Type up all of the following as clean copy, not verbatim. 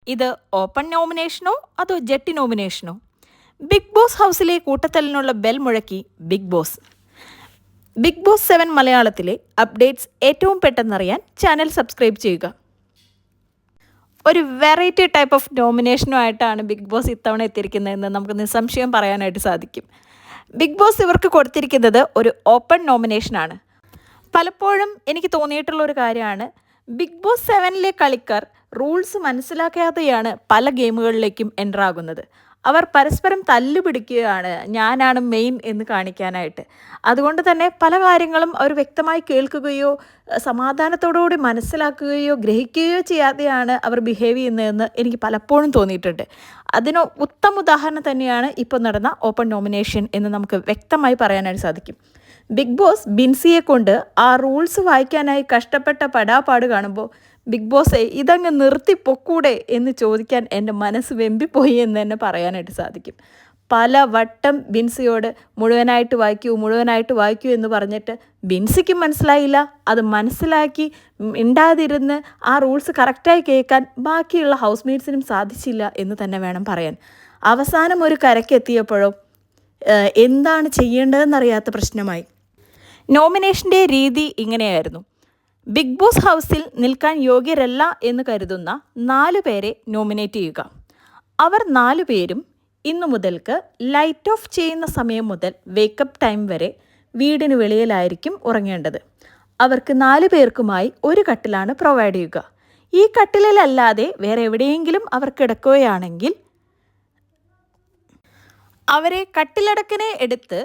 ഇത് ഓപ്പൺ നോമിനേഷനോ അതോ jetty നോമിനേഷനോ? Bigg Boss ഹൗസിലെ കൂട്ടത്തലിനുള്ള ബെൽ മുഴക്കി ബിഗ് ബോസ്. ബിഗ് ബോസ് 7 മലയാളത്തിലെ അപ്ഡേറ്റ്സ് ഏറ്റവും പെട്ടെന്നറിയാൻ ചാനൽ സബ്സ്ക്രൈബ് ചെയ്യുക. ഒരു വെറൈറ്റി ടൈപ്പ് ഓഫ് നോമിനേഷനുമായിട്ടാണ് ബിഗ് ബോസ് ഇത്തവണ എത്തിയിരിക്കുന്നതെന്ന് നമുക്ക് നിസ്സംശയം പറയാനായിട്ട് സാധിക്കും. ബിഗ് ബോസ് ഇവർക്ക് കൊടുത്തിരിക്കുന്നത് ഒരു ഓപ്പൺ നോമിനേഷനാണ്. പലപ്പോഴും എനിക്ക് തോന്നിയിട്ടുള്ളൊരു കാര്യമാണ്, ബിഗ് ബോസ് 7ലെ കളിക്കാർ റൂൾസ് മനസ്സിലാക്കാതെയാണ് പല ഗെയിമുകളിലേക്കും എൻ്റർ ആകുന്നത്. അവർ പരസ്പരം തല്ലുപിടിക്കുകയാണ്, ഞാനാണ് മെയിൻ എന്ന് കാണിക്കാനായിട്ട്. അതുകൊണ്ട് തന്നെ പല കാര്യങ്ങളും അവർ വ്യക്തമായി കേൾക്കുകയോ സമാധാനത്തോടുകൂടി മനസ്സിലാക്കുകയോ ഗ്രഹിക്കുകയോ ചെയ്യാതെയാണ് അവർ ബിഹേവ് ചെയ്യുന്നതെന്ന് എനിക്ക് പലപ്പോഴും തോന്നിയിട്ടുണ്ട്. അതിന് ഉത്തമ ഉദാഹരണം തന്നെയാണ് ഇപ്പോൾ നടന്ന ഓപ്പൺ നോമിനേഷൻ എന്ന് നമുക്ക് വ്യക്തമായി പറയാനായിട്ട് സാധിക്കും. ബിഗ് ബോസ് ബിൻസിയെ കൊണ്ട് ആ റൂൾസ് വായിക്കാനായി കഷ്ടപ്പെട്ട പടാപാട് കാണുമ്പോൾ ബിഗ് ബോസെ ഇതങ്ങ് നിർത്തിപ്പൊക്കൂടെ എന്ന് ചോദിക്കാൻ എൻ്റെ മനസ്സ് വെമ്പിപ്പോയി എന്ന് തന്നെ പറയാനായിട്ട് സാധിക്കും. പല വട്ടം ബിൻസിയോട് മുഴുവനായിട്ട് വായിക്കൂ എന്ന് പറഞ്ഞിട്ട് ബിൻസിക്കും മനസ്സിലായില്ല. അത് മനസ്സിലാക്കി മിണ്ടാതിരുന്ന് ആ റൂൾസ് കറക്റ്റായി കേൾക്കാൻ ബാക്കിയുള്ള ഹൗസ് മേറ്റ്സിനും സാധിച്ചില്ല എന്ന് തന്നെ വേണം പറയാൻ. അവസാനം ഒരു കരക്കെത്തിയപ്പോഴോ എന്താണ് ചെയ്യേണ്ടതെന്നറിയാത്ത പ്രശ്നമായി. നോമിനേഷൻ്റെ രീതി ഇങ്ങനെയായിരുന്നു. ബിഗ് ബോസ് ഹൗസിൽ നിൽക്കാൻ യോഗ്യരല്ല എന്ന് കരുതുന്ന 4 പേരെ നോമിനേറ്റ് ചെയ്യുക. അവർ 4 പേരും ഇന്നു മുതൽക്ക് ലൈറ്റ് ഓഫ് ചെയ്യുന്ന സമയം മുതൽ വേക്കപ്പ് ടൈം വരെ വീടിന് വെളിയിലായിരിക്കും ഉറങ്ങേണ്ടത്. അവർക്ക് 4 പേർക്കുമായി ഒരു കട്ടിലാണ് പ്രൊവൈഡ് ചെയ്യുക. ഈ കട്ടിലല്ലാതെ വേറെ എവിടെയെങ്കിലും അവർ കിടക്കുകയാണെങ്കിൽ അവരെ കട്ടിലടക്കനെ എടുത്ത്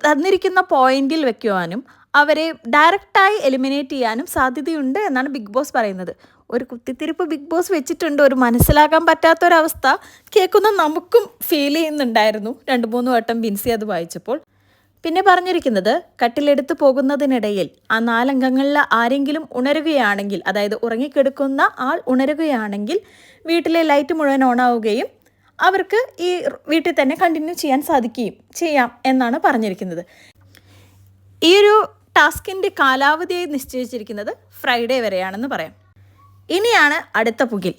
തന്നിരിക്കുന്ന പോയിന്റിൽ വയ്ക്കുവാനും അവരെ ഡയറക്റ്റായി എലിമിനേറ്റ് ചെയ്യാനും സാധ്യതയുണ്ട് എന്നാണ് ബിഗ് ബോസ് പറയുന്നത്. ഒരു കുത്തിത്തിരിപ്പ് ബിഗ് ബോസ് വെച്ചിട്ടുണ്ട്. ഒരു മനസ്സിലാക്കാൻ പറ്റാത്തൊരവസ്ഥ കേൾക്കുന്ന നമുക്കും ഫീൽ ചെയ്യുന്നുണ്ടായിരുന്നു 2-3 വട്ടം ബിൻസി അത് വായിച്ചപ്പോൾ. പിന്നെ പറഞ്ഞിരിക്കുന്നത്, കട്ടിലെടുത്ത് പോകുന്നതിനിടയിൽ ആ 4 അംഗങ്ങളിൽ ആരെങ്കിലും ഉണരുകയാണെങ്കിൽ, അതായത് ഉറങ്ങിക്കിടക്കുന്ന ആൾ ഉണരുകയാണെങ്കിൽ വീട്ടിലെ ലൈറ്റ് മുഴുവൻ ഓണാവുകയും അവർക്ക് ഈ വീട്ടിൽ തന്നെ കണ്ടിന്യൂ ചെയ്യാം എന്നാണ് പറഞ്ഞിരിക്കുന്നത്. ഈ ഒരു ടാസ്കിൻ്റെ കാലാവധിയായി നിശ്ചയിച്ചിരിക്കുന്നത് ഫ്രൈഡേ വരെയാണെന്ന് പറയാം. ഇനിയാണ് അടുത്ത പുകിൽ,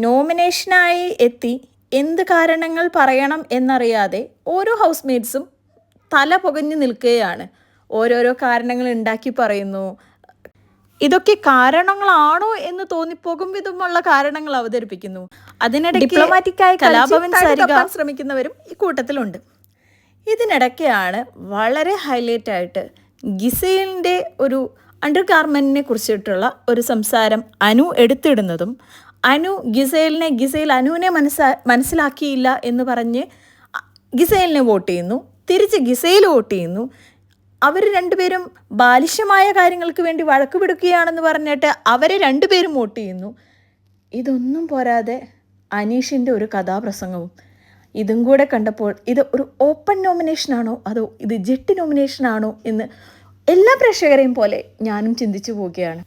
നോമിനേഷനായി എത്തി എന്ത് കാരണങ്ങൾ പറയണം എന്നറിയാതെ ഓരോ ഹൗസ് മേറ്റ്സും തല പുകഞ്ഞു നിൽക്കുകയാണ്. ഓരോരോ കാരണങ്ങൾ ഉണ്ടാക്കി പറയുന്നു. ഇതൊക്കെ കാരണങ്ങളാണോ എന്ന് തോന്നിപ്പോകും വിധമുള്ള കാരണങ്ങൾ അവതരിപ്പിക്കുന്നു. അതിനിടയ്ക്ക് ഡിപ്ലോമാറ്റിക്കായി കലാഭവൻ സരിക ശ്രമിക്കുന്നവരും ഈ കൂട്ടത്തിലുണ്ട്. ഇതിനിടയ്ക്കാണ് വളരെ ഹൈലൈറ്റ് ആയിട്ട് ഗിസേലിൻ്റെ ഒരു അണ്ടർ ഗാർമെൻറ്റിനെ കുറിച്ചിട്ടുള്ള ഒരു സംസാരം അനു എടുത്തിടുന്നതും, ഗിസേൽ അനുവിനെ മനസ്സിലാക്കിയില്ല എന്ന് പറഞ്ഞ് ഗിസേലിനെ വോട്ട് ചെയ്യുന്നു, തിരിച്ച് ഗിസേൽ വോട്ട് ചെയ്യുന്നു. അവർ 2 പേരും ബാലിശമായ കാര്യങ്ങൾക്ക് വേണ്ടി വഴക്ക് പിടിക്കുകയാണെന്ന് പറഞ്ഞിട്ട് അവർ 2 പേരും വോട്ട് ചെയ്യുന്നു. ഇതൊന്നും പോരാതെ അനീഷിൻ്റെ ഒരു കഥാപ്രസംഗവും ഇതും കൂടെ കണ്ടപ്പോൾ ഇത് ഒരു ഓപ്പൺ നോമിനേഷനാണോ അതോ ഇത് ജെട്ടി നോമിനേഷനാണോ എന്ന് എല്ലാ പ്രേക്ഷകരെയും പോലെ ഞാനും ചിന്തിച്ചു പോവുകയാണ്.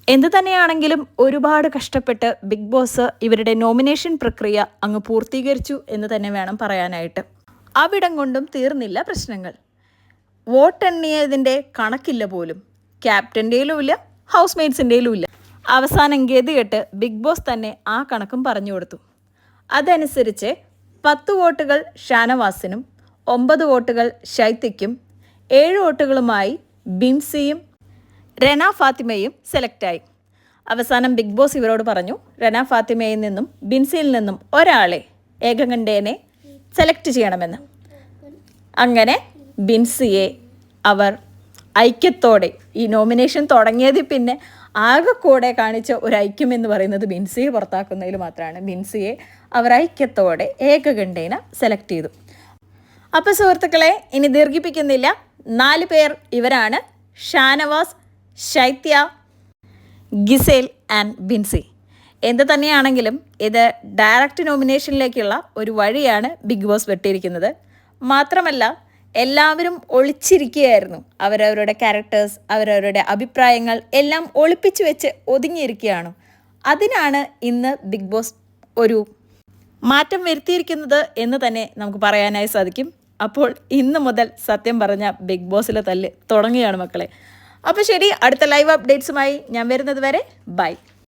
എന്തു തന്നെയാണെങ്കിലും ഒരുപാട് കഷ്ടപ്പെട്ട് ബിഗ് ബോസ് ഇവരുടെ നോമിനേഷൻ പ്രക്രിയ അങ്ങ് പൂർത്തീകരിച്ചു എന്ന് തന്നെ വേണം പറയാനായിട്ട്. അവിടം കൊണ്ടും തീർന്നില്ല പ്രശ്നങ്ങൾ. വോട്ടെണ്ണിയതിൻ്റെ കണക്കില്ല പോലും. ക്യാപ്റ്റൻ്റെയിലും ഇല്ല, ഹൗസ് മേറ്റ്സിൻ്റെയിലും ഇല്ല. അവസാനം ഗതികെട്ട് ബിഗ് ബോസ് തന്നെ ആ കണക്കും പറഞ്ഞു കൊടുത്തു. അതനുസരിച്ച് 10 വോട്ടുകൾ ഷാനവാസിനും 9 വോട്ടുകൾ ഷൈത്യയ്ക്കും 7 വോട്ടുകളുമായി ബിൻസിയും റെന ഫാത്തിമയും സെലക്റ്റായി. അവസാനം ബിഗ് ബോസ് ഇവരോട് പറഞ്ഞു, റെന ഫാത്തിമയിൽ നിന്നും ബിൻസിയിൽ നിന്നും ഒരാളെ ഏകകണ്ഠേനെ സെലക്ട് ചെയ്യണമെന്ന്. അങ്ങനെ ബിൻസിയെ അവർ ഐക്യത്തോടെ, ഈ നോമിനേഷൻ തുടങ്ങിയതിൽ പിന്നെ ആകെ കൂടെ കാണിച്ച ഒരു ഐക്യം എന്ന് പറയുന്നത് ബിൻസിയെ പുറത്താക്കുന്നതിൽ മാത്രമാണ്. ബിൻസിയെ അവർ ഐക്യത്തോടെ ഏകകണ്ഠേന സെലക്ട് ചെയ്തു. അപ്പോൾ സുഹൃത്തുക്കളെ, ഇനി ദീർഘിപ്പിക്കുന്നില്ല. 4 പേർ ഇവരാണ്: ഷാനവാസ്, ശൈത്യ, ഗിസേൽ ആൻഡ് ബിൻസി. എന്ത് തന്നെയാണെങ്കിലും ഇത് ഡയറക്റ്റ് നോമിനേഷനിലേക്കുള്ള ഒരു വഴിയാണ് ബിഗ് ബോസ് വെട്ടിയിരിക്കുന്നത്. മാത്രമല്ല, എല്ലാവരും ഒളിച്ചിരിക്കുകയായിരുന്നു. അവരവരുടെ ക്യാരക്ടേഴ്സ്, അവരവരുടെ അഭിപ്രായങ്ങൾ എല്ലാം ഒളിപ്പിച്ചു വെച്ച് ഒതുങ്ങിയിരിക്കുകയാണ്. അതിനാണ് ഇന്ന് ബിഗ് ബോസ് ഒരു മാറ്റം വരുത്തിയിരിക്കുന്നത് എന്ന് തന്നെ നമുക്ക് പറയാനായി സാധിക്കും. അപ്പോൾ ഇന്ന് മുതൽ സത്യം പറഞ്ഞ ബിഗ് ബോസിലെ തല്ല് തുടങ്ങുകയാണ് മക്കളെ. അപ്പോൾ ശരി, അടുത്ത ലൈവ് അപ്ഡേറ്റ്സുമായി ഞാൻ വരുന്നത് വരെ ബൈ.